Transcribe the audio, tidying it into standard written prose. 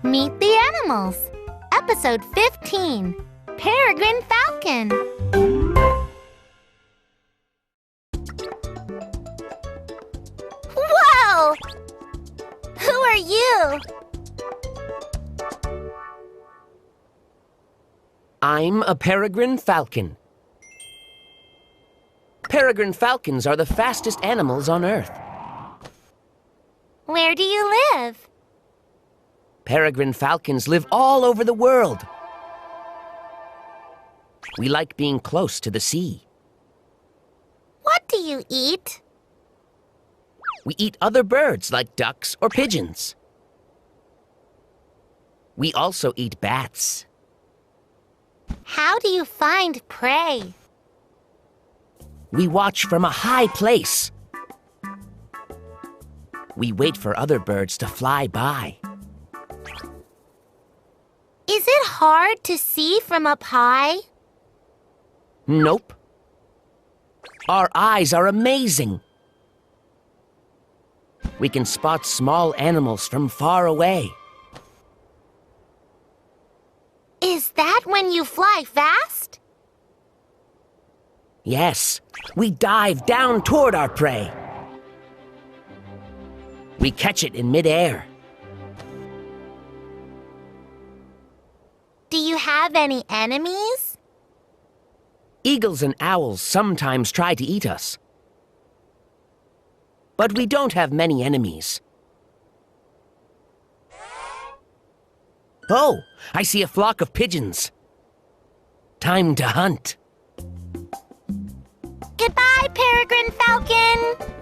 Meet the Animals, Episode 15, Peregrine Falcon. Whoa! Who are you? I'm a peregrine falcon. Peregrine falcons are the fastest animals on Earth. Where do you live? Peregrine falcons live all over the world. We like being close to the sea. What do you eat? We eat other birds like ducks or pigeons. We also eat bats. How do you find prey? We watch from a high place. We wait for other birds to fly by. Is it hard to see from up high? Nope. Our eyes are amazing. We can spot small animals from far away. Is that when you fly fast? Yes, we dive down toward our prey. We catch it in midair. Do you have any enemies? Eagles and owls sometimes try to eat us. But we don't have many enemies. Oh, I see a flock of pigeons. Time to hunt. Goodbye, Peregrine Falcon!